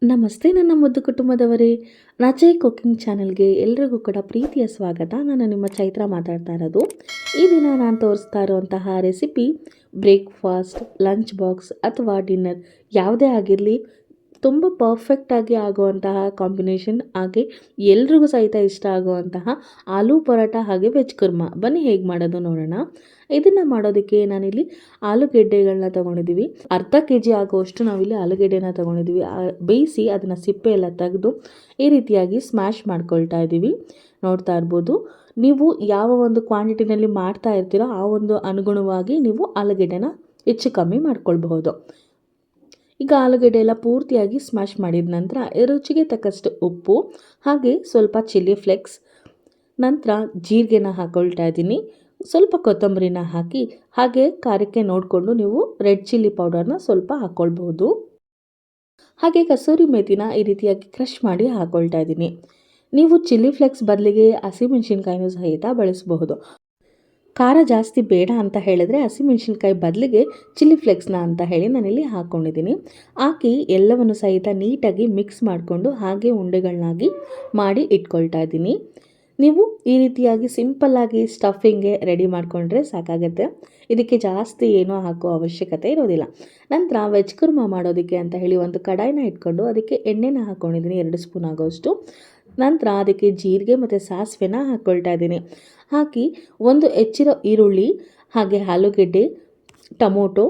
ನಮಸ್ತೆ ನನ್ನ ಮುದ್ದು ಕುಟುಂಬದವರೇ. ರಾಜಯ್ ಕುಕಿಂಗ್ ಚಾನಲ್ಗೆ ಎಲ್ರಿಗೂ ಕೂಡ ಪ್ರೀತಿಯ ಸ್ವಾಗತ. ನಾನು ನಿಮ್ಮ ಚೈತ್ರ ಮಾತಾಡ್ತಾ ಇರೋದು. ಈ ದಿನ ನಾನು ತೋರಿಸ್ತಾ ಇರುವಂತಹ ರೆಸಿಪಿ ಬ್ರೇಕ್ಫಾಸ್ಟ್, ಲಂಚ್ ಬಾಕ್ಸ್ ಅಥವಾ ಡಿನ್ನರ್ ಯಾವುದೇ ಆಗಿರಲಿ ತುಂಬ ಪರ್ಫೆಕ್ಟಾಗಿ ಆಗುವಂತಹ ಕಾಂಬಿನೇಷನ್, ಹಾಗೆ ಎಲ್ರಿಗೂ ಸಹಿತ ಇಷ್ಟ ಆಗುವಂತಹ ಆಲೂ ಪರೋಟ ಹಾಗೆ ವೆಜ್ ಕುರ್ಮಾ. ಬನ್ನಿ ಹೇಗೆ ಮಾಡೋದು ನೋಡೋಣ. ಇದನ್ನು ಮಾಡೋದಕ್ಕೆ ನಾನಿಲ್ಲಿ ಆಲೂಗೆಡ್ಡೆಗಳನ್ನ ತೊಗೊಂಡಿದ್ದೀವಿ. ಅರ್ಧ ಕೆಜಿ ಆಗುವಷ್ಟು ನಾವಿಲ್ಲಿ ಆಲೂಗೆಡ್ಡೆನ ತೊಗೊಂಡಿದ್ದೀವಿ. ಬೇಯಿಸಿ ಅದನ್ನು ಸಿಪ್ಪೆ ಎಲ್ಲ ತೆಗೆದು ಈ ರೀತಿಯಾಗಿ ಸ್ಮ್ಯಾಶ್ ಮಾಡ್ಕೊಳ್ತಾ ಇದ್ದೀವಿ. ನೋಡ್ತಾ ಇರ್ಬೋದು. ನೀವು ಯಾವ ಒಂದು ಕ್ವಾಂಟಿಟಿನಲ್ಲಿ ಮಾಡ್ತಾ ಇರ್ತೀರೋ ಆ ಒಂದು ಅನುಗುಣವಾಗಿ ನೀವು ಆಲೂಗೆಡ್ಡೆನ ಹೆಚ್ಚು ಕಮ್ಮಿ ಮಾಡ್ಕೊಳ್ಬಹುದು. ಈಗ ಆಲೂಗೆಡ್ಡೆ ಎಲ್ಲ ಪೂರ್ತಿಯಾಗಿ ಸ್ಮ್ಯಾಶ್ ಮಾಡಿದ ನಂತರ ರುಚಿಗೆ ತಕ್ಕಷ್ಟು ಉಪ್ಪು, ಹಾಗೆ ಸ್ವಲ್ಪ ಚಿಲ್ಲಿ ಫ್ಲೇಕ್ಸ್, ನಂತರ ಜೀರಿಗೆನ ಹಾಕ್ಕೊಳ್ತಾ ಇದ್ದೀನಿ. ಸ್ವಲ್ಪ ಕೊತ್ತಂಬರಿನ ಹಾಕಿ, ಹಾಗೆ ಖಾರಕ್ಕೆ ನೋಡಿಕೊಂಡು ನೀವು ರೆಡ್ ಚಿಲ್ಲಿ ಪೌಡರ್ನ ಸ್ವಲ್ಪ ಹಾಕ್ಕೊಳ್ಬಹುದು. ಹಾಗೆ ಕಸೂರಿ ಮೇಥಿನ ಈ ರೀತಿಯಾಗಿ ಕ್ರಷ್ ಮಾಡಿ ಹಾಕ್ಕೊಳ್ತಾ ಇದ್ದೀನಿ. ನೀವು ಚಿಲ್ಲಿ ಫ್ಲೇಕ್ಸ್ ಬದಲಿಗೆ ಹಸಿಮೆಣಸಿನ್ಕಾಯಿನೂ ಸಹಿತ ಬಳಸಬಹುದು. ಖಾರ ಜಾಸ್ತಿ ಬೇಡ ಅಂತ ಹೇಳಿದ್ರೆ ಹಸಿಮೆಣಸಿನ್ಕಾಯಿ ಬದಲಿಗೆ ಚಿಲ್ಲಿ ಫ್ಲೇಕ್ಸ್ನ ಅಂತ ಹೇಳಿ ನಾನಿಲ್ಲಿ ಹಾಕ್ಕೊಂಡಿದ್ದೀನಿ. ಹಾಕಿ ಎಲ್ಲವನ್ನು ಸಹಿತ ನೀಟಾಗಿ ಮಿಕ್ಸ್ ಮಾಡಿಕೊಂಡು ಹಾಗೆ ಉಂಡೆಗಳನ್ನಾಗಿ ಮಾಡಿ ಇಟ್ಕೊಳ್ತಾ ಇದ್ದೀನಿ. ನೀವು ಈ ರೀತಿಯಾಗಿ ಸಿಂಪಲ್ಲಾಗಿ ಸ್ಟಫಿಂಗ್ಗೆ ರೆಡಿ ಮಾಡಿಕೊಂಡ್ರೆ ಸಾಕಾಗುತ್ತೆ. ಇದಕ್ಕೆ ಜಾಸ್ತಿ ಏನೂ ಹಾಕೋ ಅವಶ್ಯಕತೆ ಇರೋದಿಲ್ಲ. ನಂತರ ವೆಜ್ ಕುರ್ಮಾ ಮಾಡೋದಕ್ಕೆ ಅಂತ ಹೇಳಿ ಒಂದು ಕಡಾಯಿನ ಇಟ್ಕೊಂಡು ಅದಕ್ಕೆ ಎಣ್ಣೆನ ಹಾಕ್ಕೊಂಡಿದ್ದೀನಿ 2 ಸ್ಪೂನ್ ಆಗೋಷ್ಟು. ನಂತರ ಅದಕ್ಕೆ ಜೀರಿಗೆ ಮತ್ತು ಸಾಸಿವೆನ ಹಾಕ್ಕೊಳ್ತಾ ಇದ್ದೀನಿ. ಹಾಕಿ ಒಂದು ಹೆಚ್ಚಿರೋ ಈರುಳ್ಳಿ, ಹಾಗೆ ಆಲೂಗೆಡ್ಡೆ, ಟೊಮೊಟೊ,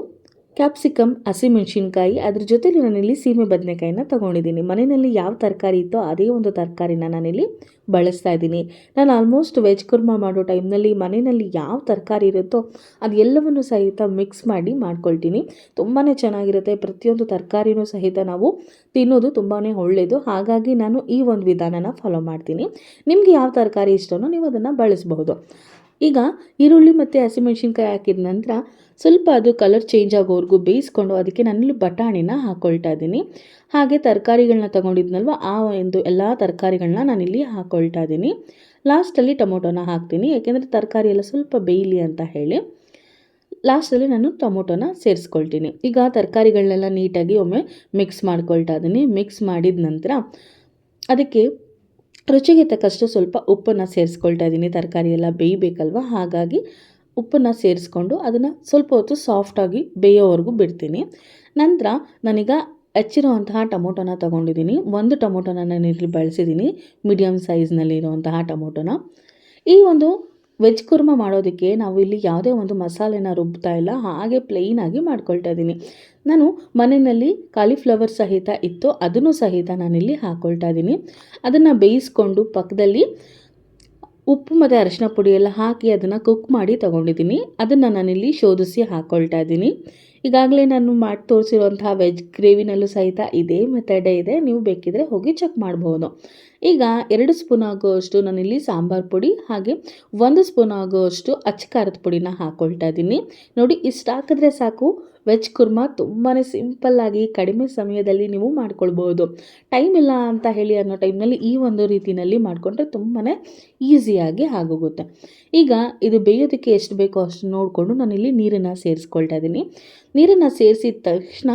ಕ್ಯಾಪ್ಸಿಕಮ್, ಹಸಿಮೆಣಸಿನ್ಕಾಯಿ, ಅದ್ರ ಜೊತೆಲಿ ನಾನಿಲ್ಲಿ ಸೀಮೆ ಬದನೆಕಾಯಿನ ತೊಗೊಂಡಿದ್ದೀನಿ. ಮನೆಯಲ್ಲಿ ಯಾವ ತರಕಾರಿ ಇತ್ತೋ ಅದೇ ಒಂದು ತರಕಾರಿನ ನಾನಿಲ್ಲಿ ಬಳಸ್ತಾ ಇದ್ದೀನಿ. ನಾನು ಆಲ್ಮೋಸ್ಟ್ ವೆಜ್ ಕುರ್ಮಾ ಮಾಡೋ ಟೈಮ್ನಲ್ಲಿ ಮನೆಯಲ್ಲಿ ಯಾವ ತರಕಾರಿ ಇರುತ್ತೋ ಅದೆಲ್ಲವನ್ನು ಸಹಿತ ಮಿಕ್ಸ್ ಮಾಡಿ ಮಾಡ್ಕೊಳ್ತೀನಿ. ತುಂಬಾ ಚೆನ್ನಾಗಿರುತ್ತೆ. ಪ್ರತಿಯೊಂದು ತರಕಾರಿನೂ ಸಹಿತ ನಾವು ತಿನ್ನೋದು ತುಂಬಾ ಒಳ್ಳೆಯದು. ಹಾಗಾಗಿ ನಾನು ಈ ಒಂದು ವಿಧಾನನ ಫಾಲೋ ಮಾಡ್ತೀನಿ. ನಿಮಗೆ ಯಾವ ತರಕಾರಿ ಇಷ್ಟನೋ ನೀವು ಅದನ್ನು ಬಳಸಬಹುದು. ಈಗ ಈರುಳ್ಳಿ ಮತ್ತು ಹಸಿಮೆಣಸಿನ್ಕಾಯಿ ಹಾಕಿದ ನಂತರ ಸ್ವಲ್ಪ ಅದು ಕಲರ್ ಚೇಂಜ್ ಆಗೋವರೆಗೂ ಬೇಯಿಸ್ಕೊಂಡು ಅದಕ್ಕೆ ನಾನಿಲ್ಲಿ ಬಟಾಣಿನ ಹಾಕ್ಕೊಳ್ತಾ ಇದ್ದೀನಿ. ಹಾಗೆ ತರಕಾರಿಗಳನ್ನ ತೊಗೊಂಡಿದ್ನಲ್ವ ಆ ಒಂದು ಎಲ್ಲ ತರಕಾರಿಗಳನ್ನ ನಾನಿಲ್ಲಿ ಹಾಕ್ಕೊಳ್ತಾ ಇದ್ದೀನಿ. ಲಾಸ್ಟಲ್ಲಿ ಟೊಮೊಟೊನ ಹಾಕ್ತೀನಿ, ಯಾಕೆಂದರೆ ತರಕಾರಿ ಎಲ್ಲ ಸ್ವಲ್ಪ ಬೇಯಲಿ ಅಂತ ಹೇಳಿ. ಲಾಸ್ಟಲ್ಲಿ ನಾನು ಟೊಮೊಟೊನ ಸೇರಿಸ್ಕೊಳ್ತೀನಿ. ಈಗ ತರಕಾರಿಗಳನ್ನೆಲ್ಲ ನೀಟಾಗಿ ಒಮ್ಮೆ ಮಿಕ್ಸ್ ಮಾಡ್ಕೊಳ್ತಾ ಇದ್ದೀನಿ. ಮಿಕ್ಸ್ ಮಾಡಿದ ನಂತರ ಅದಕ್ಕೆ ರುಚಿಗೆ ತಕ್ಕಷ್ಟು ಸ್ವಲ್ಪ ಉಪ್ಪನ್ನು ಸೇರಿಸ್ಕೊಳ್ತಾ ಇದ್ದೀನಿ. ತರಕಾರಿ ಎಲ್ಲ ಬೇಯಬೇಕಲ್ವ, ಹಾಗಾಗಿ ಉಪ್ಪನ್ನು ಸೇರಿಸ್ಕೊಂಡು ಅದನ್ನು ಸ್ವಲ್ಪ ಹೊತ್ತು ಸಾಫ್ಟಾಗಿ ಬೇಯೋವರೆಗೂ ಬಿಡ್ತೀನಿ. ನಂತರ ನಾನೀಗ ಹೆಚ್ಚಿರುವಂತಹ ಟೊಮೊಟೊನ ತೊಗೊಂಡಿದ್ದೀನಿ. ಒಂದು ಟೊಮೊಟೊನ ನಾನಿಲ್ಲಿ ಬಳಸಿದ್ದೀನಿ, ಮೀಡಿಯಮ್ ಸೈಜ್ನಲ್ಲಿ ಇರುವಂತಹ ಟೊಮೊಟೊನ. ಈ ಒಂದು ವೆಜ್ ಕುರ್ಮಾ ಮಾಡೋದಕ್ಕೆ ನಾವು ಇಲ್ಲಿ ಯಾವುದೇ ಒಂದು ಮಸಾಲೆನ ರುಬ್ತಾ ಇಲ್ಲ, ಹಾಗೆ ಪ್ಲೇನಾಗಿ ಮಾಡ್ಕೊಳ್ತಾ ಇದ್ದೀನಿ. ನಾನು ಮನೆಯಲ್ಲಿ ಕಾಲಿಫ್ಲವರ್ ಸಹಿತ ಇತ್ತು, ಅದನ್ನು ಸಹಿತ ನಾನಿಲ್ಲಿ ಹಾಕ್ಕೊಳ್ತಾ ಇದ್ದೀನಿ. ಅದನ್ನು ಬೇಯಿಸ್ಕೊಂಡು ಪಕ್ಕದಲ್ಲಿ ಉಪ್ಪು ಮತ್ತು ಅರಿಶಿನ ಪುಡಿ ಎಲ್ಲ ಹಾಕಿ ಅದನ್ನು ಕುಕ್ ಮಾಡಿ ತೊಗೊಂಡಿದ್ದೀನಿ. ಅದನ್ನು ನಾನಿಲ್ಲಿ ಶೋಧಿಸಿ ಹಾಕ್ಕೊಳ್ತಾ ಇದ್ದೀನಿ. ಈಗಾಗಲೇ ನಾನು ಮಾಡಿ ತೋರಿಸಿರುವಂತಹ ವೆಜ್ ಗ್ರೇವಿನಲ್ಲೂ ಸಹಿತ ಇದೇ ಮೆಥಡೇ ಇದೆ, ನೀವು ಬೇಕಿದ್ರೆ ಹೋಗಿ ಚೆಕ್ ಮಾಡ್ಬೋದು. ಈಗ 2 ಸ್ಪೂನ್ ಆಗುವಷ್ಟು ನಾನಿಲ್ಲಿ ಸಾಂಬಾರು ಪುಡಿ, ಹಾಗೆ 1 ಸ್ಪೂನ್ ಆಗುವಷ್ಟು ಅಚ್ಚ ಖಾರದ ಪುಡಿನ ಹಾಕ್ಕೊಳ್ತಾ ಇದ್ದೀನಿ. ನೋಡಿ, ಇಷ್ಟು ಹಾಕಿದ್ರೆ ಸಾಕು. ವೆಜ್ ಕುರ್ಮಾ ತುಂಬಾ ಸಿಂಪಲ್ಲಾಗಿ ಕಡಿಮೆ ಸಮಯದಲ್ಲಿ ನೀವು ಮಾಡ್ಕೊಳ್ಬೋದು. ಟೈಮ್ ಇಲ್ಲ ಅಂತ ಹೇಳಿ ಅನ್ನೋ ಟೈಮ್ನಲ್ಲಿ ಈ ಒಂದು ರೀತಿಯಲ್ಲಿ ಮಾಡಿಕೊಂಡ್ರೆ ತುಂಬಾ ಈಸಿಯಾಗಿ ಆಗೋಗುತ್ತೆ. ಈಗ ಇದು ಬೇಯೋದಕ್ಕೆ ಎಷ್ಟು ಬೇಕೋ ಅಷ್ಟು ನೋಡಿಕೊಂಡು ನಾನಿಲ್ಲಿ ನೀರನ್ನು ಸೇರಿಸ್ಕೊಳ್ತಾ ಇದ್ದೀನಿ. ನೀರನ್ನು ಸೇರಿಸಿದ ತಕ್ಷಣ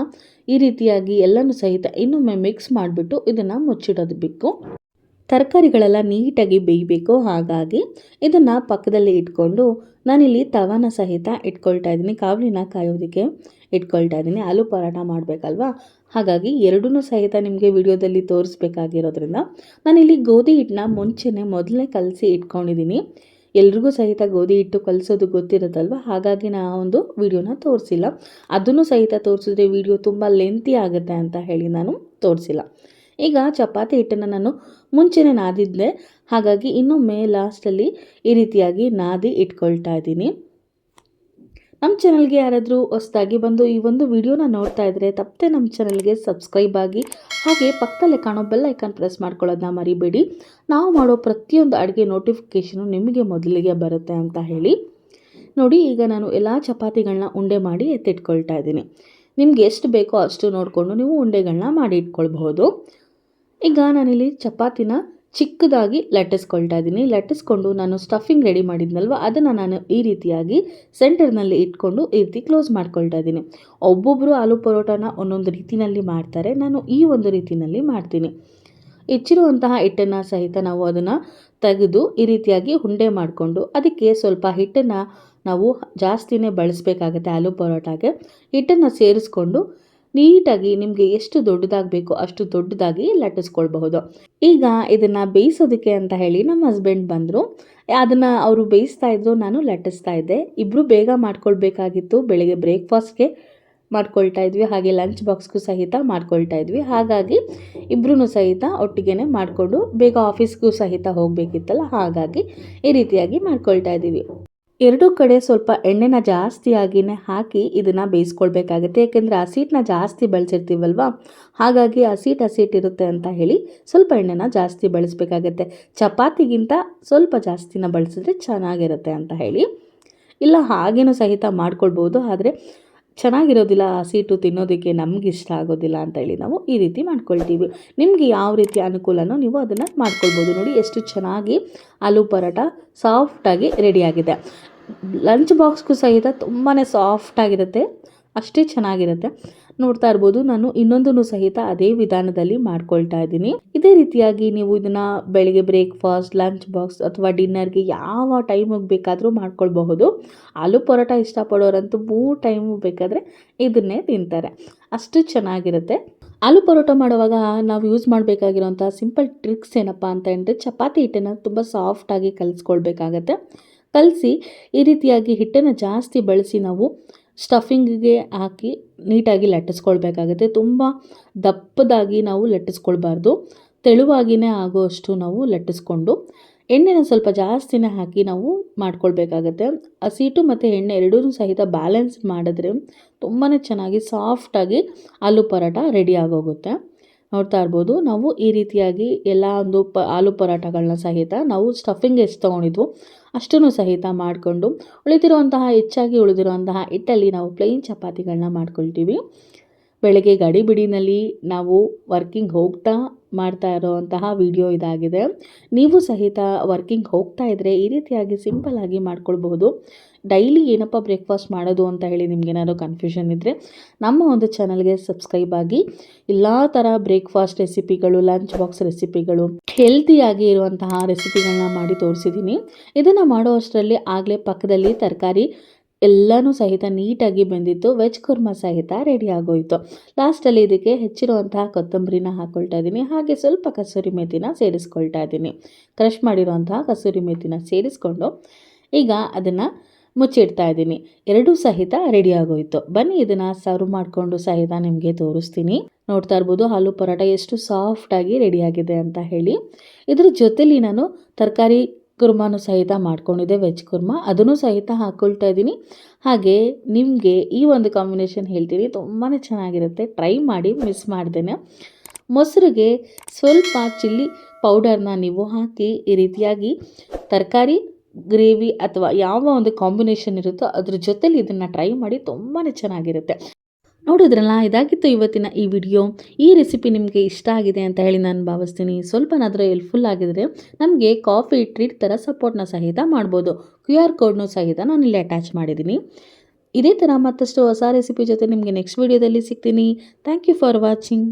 ಈ ರೀತಿಯಾಗಿ ಎಲ್ಲನೂ ಸಹಿತ ಇನ್ನೊಮ್ಮೆ ಮಿಕ್ಸ್ ಮಾಡಿಬಿಟ್ಟು ಇದನ್ನು ಮುಚ್ಚಿಡೋದು ಬೇಕು. ತರಕಾರಿಗಳೆಲ್ಲ ನೀಟಾಗಿ ಬೇಯಬೇಕು, ಹಾಗಾಗಿ ಇದನ್ನು ಪಕ್ಕದಲ್ಲಿ ಇಟ್ಕೊಂಡು ನಾನಿಲ್ಲಿ ತವಾನ ಸಹಿತ ಇಟ್ಕೊಳ್ತಾ ಇದ್ದೀನಿ. ಕಾವಲಿನ ಕಾಯೋದಕ್ಕೆ ಇಟ್ಕೊಳ್ತಾ ಇದ್ದೀನಿ. ಆಲೂ ಪರೋಟ ಮಾಡಬೇಕಲ್ವಾ, ಹಾಗಾಗಿ ಎರಡೂ ಸಹಿತ ನಿಮಗೆ ವಿಡಿಯೋದಲ್ಲಿ ತೋರಿಸ್ಬೇಕಾಗಿರೋದ್ರಿಂದ ನಾನಿಲ್ಲಿ ಗೋಧಿ ಹಿಟ್ಟನ್ನ ಮೊದಲೇ ಕಲಸಿ ಇಟ್ಕೊಂಡಿದ್ದೀನಿ. ಎಲ್ರಿಗೂ ಸಹಿತ ಗೋಧಿ ಹಿಟ್ಟು ಕಲಿಸೋದು ಗೊತ್ತಿರುತ್ತಲ್ವ, ಹಾಗಾಗಿ ನಾನು ಒಂದು ವಿಡಿಯೋನ ತೋರಿಸಿಲ್ಲ. ಅದನ್ನು ಸಹಿತ ತೋರಿಸಿದ್ರೆ ವಿಡಿಯೋ ತುಂಬ ಲೆಂತಿ ಆಗುತ್ತೆ ಅಂತ ಹೇಳಿ ನಾನು ತೋರಿಸಿಲ್ಲ. ಈಗ ಚಪಾತಿ ಹಿಟ್ಟನ್ನು ನಾನು ಮುಂಚೆನೇ ನಾದಿದ್ದೆ, ಹಾಗಾಗಿ ಇನ್ನೊಮ್ಮೆ ಲಾಸ್ಟಲ್ಲಿ ಈ ರೀತಿಯಾಗಿ ನಾದಿ ಇಟ್ಕೊಳ್ತಾ ಇದ್ದೀನಿ. ನಮ್ಮ ಚಾನಲ್ಗೆ ಯಾರಾದರೂ ಹೊಸದಾಗಿ ಬಂದು ಈ ಒಂದು ವಿಡಿಯೋನ ನೋಡ್ತಾ ಇದ್ದರೆ ತಪ್ಪದೆ ನಮ್ಮ ಚಾನಲ್ಗೆ ಸಬ್ಸ್ಕ್ರೈಬ್ ಆಗಿ, ಹಾಗೆ ಪಕ್ಕದಲ್ಲೇ ಕಾಣೋ ಬೆಲ್ ಐಕಾನ್ ಪ್ರೆಸ್ ಮಾಡ್ಕೊಳ್ಳೋದನ್ನ ಮರಿಬೇಡಿ. ನಾವು ಮಾಡೋ ಪ್ರತಿಯೊಂದು ಅಡುಗೆ ನೋಟಿಫಿಕೇಷನು ನಿಮಗೆ ಮೊದಲಿಗೆ ಬರುತ್ತೆ ಅಂತ ಹೇಳಿ. ನೋಡಿ, ಈಗ ನಾನು ಎಲ್ಲ ಚಪಾತಿಗಳನ್ನ ಉಂಡೆ ಮಾಡಿ ಎತ್ತಿಟ್ಕೊಳ್ತಾ ಇದ್ದೀನಿ. ನಿಮ್ಗೆ ಎಷ್ಟು ಬೇಕೋ ಅಷ್ಟು ನೋಡಿಕೊಂಡು ನೀವು ಉಂಡೆಗಳನ್ನ ಮಾಡಿ ಇಟ್ಕೊಳ್ಬಹುದು. ಈಗ ನಾನಿಲ್ಲಿ ಚಪಾತಿನ ಚಿಕ್ಕದಾಗಿ ಲಟ್ಟಿಸ್ಕೊಳ್ತಾ ಇದ್ದೀನಿ. ಲಟ್ಟಿಸ್ಕೊಂಡು ನಾನು ಸ್ಟಫಿಂಗ್ ರೆಡಿ ಮಾಡಿದ್ನಲ್ವ ಅದನ್ನು ನಾನು ಈ ರೀತಿಯಾಗಿ ಸೆಂಟರ್ನಲ್ಲಿ ಇಟ್ಕೊಂಡು ಈ ರೀತಿ ಕ್ಲೋಸ್ ಮಾಡ್ಕೊಳ್ತಾ ಇದ್ದೀನಿ. ಒಬ್ಬೊಬ್ಬರು ಆಲೂ ಪರೋಟಾನ ಒಂದೊಂದು ರೀತಿಯಲ್ಲಿ ಮಾಡ್ತಾರೆ. ನಾನು ಈ ಒಂದು ರೀತಿಯಲ್ಲಿ ಮಾಡ್ತೀನಿ. ಹೆಚ್ಚಿರುವಂತಹ ಹಿಟ್ಟನ್ನು ಸಹಿತ ನಾವು ಅದನ್ನು ತೆಗೆದು ಈ ರೀತಿಯಾಗಿ ಉಂಡೆ ಮಾಡಿಕೊಂಡು ಅದಕ್ಕೆ ಸ್ವಲ್ಪ ಹಿಟ್ಟನ್ನು ನಾವು ಜಾಸ್ತಿನೇ ಬಳಸಬೇಕಾಗತ್ತೆ. ಆಲೂ ಪರೋಟಾಗೆ ಹಿಟ್ಟನ್ನು ಸೇರಿಸ್ಕೊಂಡು ನೀಟಾಗಿ ನಿಮಗೆ ಎಷ್ಟು ದೊಡ್ಡದಾಗಿ ಬೇಕೋ ಅಷ್ಟು ದೊಡ್ಡದಾಗಿ ಲಟ್ಟಿಸ್ಕೊಳ್ಬಹುದು. ಈಗ ಇದನ್ನು ಬೇಯಿಸೋದಕ್ಕೆ ಅಂತ ಹೇಳಿ ನಮ್ಮ ಹಸ್ಬೆಂಡ್ ಬಂದರು. ಅದನ್ನು ಅವರು ಬೇಯಿಸ್ತಾ ಇದ್ರು, ನಾನು ಲಟ್ಟಿಸ್ತಾ ಇದ್ದೆ. ಇಬ್ಬರು ಬೇಗ ಮಾಡ್ಕೊಳ್ಬೇಕಾಗಿತ್ತು. ಬೆಳಗ್ಗೆ ಬ್ರೇಕ್ಫಾಸ್ಟ್ಗೆ ಮಾಡ್ಕೊಳ್ತಾ ಇದ್ವಿ, ಹಾಗೆ ಲಂಚ್ ಬಾಕ್ಸ್ಗೂ ಸಹಿತ ಮಾಡ್ಕೊಳ್ತಾ ಇದ್ವಿ. ಹಾಗಾಗಿ ಇಬ್ಬರೂ ಸಹಿತ ಒಟ್ಟಿಗೆ ಮಾಡಿಕೊಂಡು ಬೇಗ ಆಫೀಸ್ಗೂ ಸಹಿತ ಹೋಗಬೇಕಿತ್ತಲ್ಲ, ಹಾಗಾಗಿ ಈ ರೀತಿಯಾಗಿ ಮಾಡ್ಕೊಳ್ತಾ ಇದ್ದೀವಿ. ಎರಡೂ ಕಡೆ ಸ್ವಲ್ಪ ಎಣ್ಣೆನ ಜಾಸ್ತಿಯಾಗಿಯೇ ಹಾಕಿ ಇದನ್ನು ಬೇಯಿಸ್ಕೊಳ್ಬೇಕಾಗತ್ತೆ. ಯಾಕೆಂದರೆ ಹಸಿಟ್ಟನ್ನ ಜಾಸ್ತಿ ಬಳಸಿರ್ತೀವಲ್ವ, ಹಾಗಾಗಿ ಹಸಿಟ್ಟು ಇರುತ್ತೆ ಅಂತ ಹೇಳಿ ಸ್ವಲ್ಪ ಎಣ್ಣೆನ ಜಾಸ್ತಿ ಬಳಸಬೇಕಾಗತ್ತೆ. ಚಪಾತಿಗಿಂತ ಸ್ವಲ್ಪ ಜಾಸ್ತಿನ ಬಳಸಿದ್ರೆ ಚೆನ್ನಾಗಿರುತ್ತೆ ಅಂತ ಹೇಳಿ. ಇಲ್ಲ ಹಾಗೇನೂ ಸಹಿತ ಮಾಡ್ಕೊಳ್ಬೋದು, ಆದರೆ ಚೆನ್ನಾಗಿರೋದಿಲ್ಲ, ಹಸಿಟ್ಟು ತಿನ್ನೋದಕ್ಕೆ ನಮ್ಗೆ ಇಷ್ಟ ಆಗೋದಿಲ್ಲ ಅಂತ ಹೇಳಿ ನಾವು ಈ ರೀತಿ ಮಾಡ್ಕೊಳ್ತೀವಿ. ನಿಮಗೆ ಯಾವ ರೀತಿ ಅನುಕೂಲನೋ ನೀವು ಅದನ್ನು ಮಾಡ್ಕೊಳ್ಬೋದು. ನೋಡಿ ಎಷ್ಟು ಚೆನ್ನಾಗಿ ಆಲೂ ಪರೋಟ ಸಾಫ್ಟಾಗಿ ರೆಡಿಯಾಗಿದೆ. ಲಂಚ್ ಬಾಕ್ಸ್ಗೂ ಸಹಿತ ತುಂಬಾ ಸಾಫ್ಟಾಗಿರುತ್ತೆ, ಅಷ್ಟೇ ಚೆನ್ನಾಗಿರುತ್ತೆ. ನೋಡ್ತಾ ಇರ್ಬೋದು, ನಾನು ಇನ್ನೊಂದನ್ನು ಸಹಿತ ಅದೇ ವಿಧಾನದಲ್ಲಿ ಮಾಡ್ಕೊಳ್ತಾ ಇದ್ದೀನಿ. ಇದೇ ರೀತಿಯಾಗಿ ನೀವು ಇದನ್ನು ಬೆಳಿಗ್ಗೆ ಬ್ರೇಕ್ಫಾಸ್ಟ್, ಲಂಚ್ ಬಾಕ್ಸ್ ಅಥವಾ ಡಿನ್ನರ್ಗೆ ಯಾವ ಟೈಮಿಗೆ ಬೇಕಾದರೂ ಮಾಡ್ಕೊಳ್ಬಹುದು. ಆಲೂ ಪರೋಟ ಇಷ್ಟಪಡೋರಂತೂ 3 ಟೈಮು ಬೇಕಾದರೆ ಇದನ್ನೇ ತಿಂತಾರೆ, ಅಷ್ಟು ಚೆನ್ನಾಗಿರುತ್ತೆ. ಆಲೂ ಪರೋಟ ಮಾಡುವಾಗ ನಾವು ಯೂಸ್ ಮಾಡಬೇಕಾಗಿರೋಂಥ ಸಿಂಪಲ್ ಟ್ರಿಕ್ಸ್ ಏನಪ್ಪ ಅಂತ ಹೇಳಿದ್ರೆ, ಚಪಾತಿ ಹಿಟ್ಟನ್ನು ತುಂಬ ಸಾಫ್ಟಾಗಿ ಕಲಿಸ್ಕೊಳ್ಬೇಕಾಗತ್ತೆ. ಕಲಸಿ ಈ ರೀತಿಯಾಗಿ ಹಿಟ್ಟನ್ನು ಜಾಸ್ತಿ ಬಳಸಿ ನಾವು ಸ್ಟಫಿಂಗಿಗೆ ಹಾಕಿ ನೀಟಾಗಿ ಲಟ್ಟಿಸ್ಕೊಳ್ಬೇಕಾಗತ್ತೆ. ತುಂಬ ದಪ್ಪದಾಗಿ ನಾವು ಲಟ್ಟಿಸ್ಕೊಳ್ಬಾರ್ದು, ತೆಳುವಾಗಿಯೇ ಆಗೋಷ್ಟು ನಾವು ಲಟ್ಟಿಸ್ಕೊಂಡು ಎಣ್ಣೆನ ಸ್ವಲ್ಪ ಜಾಸ್ತಿನೇ ಹಾಕಿ ನಾವು ಮಾಡ್ಕೊಳ್ಬೇಕಾಗತ್ತೆ. ಹಸಿಟ್ಟು ಮತ್ತು ಎಣ್ಣೆ ಎರಡೂ ಸಹಿತ ಬ್ಯಾಲೆನ್ಸ್ ಮಾಡಿದ್ರೆ ತುಂಬಾ ಚೆನ್ನಾಗಿ ಸಾಫ್ಟಾಗಿ ಆಲೂ ಪರೋಟ ರೆಡಿ ಆಗೋಗುತ್ತೆ. ನೋಡ್ತಾ ಇರ್ಬೋದು, ನಾವು ಈ ರೀತಿಯಾಗಿ ಎಲ್ಲ ಒಂದು ಆಲೂ ಪರೋಟಗಳನ್ನ ಸಹಿತ ನಾವು ಸ್ಟಫಿಂಗ್ ಎಷ್ಟು ತೊಗೊಂಡಿದ್ವು ಅಷ್ಟನ್ನು ಸಹಿತ ಮಾಡಿಕೊಂಡು ಹೆಚ್ಚಾಗಿ ಉಳಿದಿರುವಂತಹ ಹಿಟ್ಟಲ್ಲಿ ನಾವು ಪ್ಲೇನ್ ಚಪಾತಿಗಳನ್ನ ಮಾಡ್ಕೊಳ್ತೀವಿ. ಬೆಳಗ್ಗೆ ಗಡಿಬಿಡಿನಲ್ಲಿ ನಾವು ವರ್ಕಿಂಗ್ ಹೋಗ್ತಾ ಮಾಡ್ತಾ ಇರೋವಂತಹ ವಿಡಿಯೋ ಇದಾಗಿದೆ. ನೀವು ಸಹಿತ ವರ್ಕಿಂಗ್ ಹೋಗ್ತಾ ಇದ್ದರೆ ಈ ರೀತಿಯಾಗಿ ಸಿಂಪಲ್ಲಾಗಿ ಮಾಡ್ಕೊಳ್ಬಹುದು. ಡೈಲಿ ಏನಪ್ಪ ಬ್ರೇಕ್ಫಾಸ್ಟ್ ಮಾಡೋದು ಅಂತ ಹೇಳಿ ನಿಮ್ಗೇನಾದ್ರು ಕನ್ಫ್ಯೂಷನ್ ಇದ್ದರೆ ನಮ್ಮ ಒಂದು ಚಾನಲ್ಗೆ ಸಬ್ಸ್ಕ್ರೈಬ್ ಆಗಿ. ಎಲ್ಲ ಥರ ಬ್ರೇಕ್ಫಾಸ್ಟ್ ರೆಸಿಪಿಗಳು, ಲಂಚ್ ಬಾಕ್ಸ್ ರೆಸಿಪಿಗಳು, ಹೆಲ್ತಿಯಾಗಿ ಇರುವಂತಹ ರೆಸಿಪಿಗಳನ್ನ ಮಾಡಿ ತೋರಿಸಿದ್ದೀನಿ. ಇದನ್ನು ಮಾಡೋ ಅಷ್ಟರಲ್ಲಿ ಆಗಲೇ ಪಕ್ಕದಲ್ಲಿ ತರಕಾರಿ ಎಲ್ಲನೂ ಸಹಿತ ನೀಟಾಗಿ ಬೆಂದಿತ್ತು. ವೆಜ್ ಕುರ್ಮಾ ಸಹಿತ ರೆಡಿ ಆಗೋಯಿತು. ಲಾಸ್ಟಲ್ಲಿ ಇದಕ್ಕೆ ಹೆಚ್ಚಿರುವಂತಹ ಕೊತ್ತಂಬರಿನ ಹಾಕ್ಕೊಳ್ತಾ ಇದ್ದೀನಿ, ಹಾಗೆ ಸ್ವಲ್ಪ ಕಸೂರಿ ಮೇಥಿನ ಸೇರಿಸ್ಕೊಳ್ತಾ ಇದ್ದೀನಿ. ಕ್ರಷ್ ಮಾಡಿರುವಂತಹ ಕಸೂರಿ ಮೇಥಿನ ಸೇರಿಸ್ಕೊಂಡು ಈಗ ಅದನ್ನು ಮುಚ್ಚಿಡ್ತಾ ಇದ್ದೀನಿ. ಎರಡೂ ಸಹಿತ ರೆಡಿ ಆಗೋಯಿತು. ಬನ್ನಿ ಇದನ್ನು ಸರ್ವ್ ಮಾಡಿಕೊಂಡು ಸಹಿತ ನಿಮಗೆ ತೋರಿಸ್ತೀನಿ. ನೋಡ್ತಾ ಇರ್ಬೋದು ಆಲೂ ಪರೋಟ ಎಷ್ಟು ಸಾಫ್ಟಾಗಿ ರೆಡಿಯಾಗಿದೆ ಅಂತ ಹೇಳಿ. ಇದ್ರ ಜೊತೆಲಿ ನಾನು ತರಕಾರಿ ಕುರ್ಮಾನು ಸಹಿತ ಮಾಡ್ಕೊಂಡಿದ್ದೆ, ವೆಜ್ ಕುರ್ಮಾ, ಅದನ್ನು ಸಹಿತ ಹಾಕ್ಕೊಳ್ತಾ ಇದ್ದೀನಿ. ಹಾಗೆ ನಿಮಗೆ ಈ ಒಂದು ಕಾಂಬಿನೇಷನ್ ಹೇಳ್ತೀನಿ, ತುಂಬಾ ಚೆನ್ನಾಗಿರುತ್ತೆ. ಟ್ರೈ ಮಾಡಿ, ಮಿಸ್ ಮಾಡ್ದೇನೆ. ಮೊಸರಿಗೆ ಸ್ವಲ್ಪ ಚಿಲ್ಲಿ ಪೌಡರ್ನ ನೀವು ಹಾಕಿ ಈ ರೀತಿಯಾಗಿ ತರಕಾರಿ ಗ್ರೇವಿ ಅಥವಾ ಯಾವ ಒಂದು ಕಾಂಬಿನೇಷನ್ ಇರುತ್ತೋ ಅದ್ರ ಜೊತೆಲಿ ಇದನ್ನು ಟ್ರೈ ಮಾಡಿ, ತುಂಬಾ ಚೆನ್ನಾಗಿರುತ್ತೆ. ನೋಡಿದ್ರಲ್ಲ, ಇದಾಗಿತ್ತು ಇವತ್ತಿನ ಈ ವಿಡಿಯೋ. ಈ ರೆಸಿಪಿ ನಿಮಗೆ ಇಷ್ಟ ಆಗಿದೆ ಅಂತ ಹೇಳಿ ನಾನು ಭಾವಿಸ್ತೀನಿ. ಸ್ವಲ್ಪನಾದರೂ ಹೆಲ್ಪ್ಫುಲ್ ಆಗಿದ್ರೆ ನಮಗೆ ಕಾಫಿ ಟ್ರೀಟ್ ಥರ ಸಪೋರ್ಟ್ನ ಸಹಿತ ಮಾಡ್ಬೋದು. QR ಕೋಡ್ನೂ ಸಹಿತ ನಾನಿಲ್ಲಿ ಅಟ್ಯಾಚ್ ಮಾಡಿದ್ದೀನಿ. ಇದೇ ಥರ ಮತ್ತಷ್ಟು ಹೊಸ ರೆಸಿಪಿ ಜೊತೆ ನಿಮಗೆ ನೆಕ್ಸ್ಟ್ ವಿಡಿಯೋದಲ್ಲಿ ಸಿಗ್ತೀನಿ. Thank you for watching.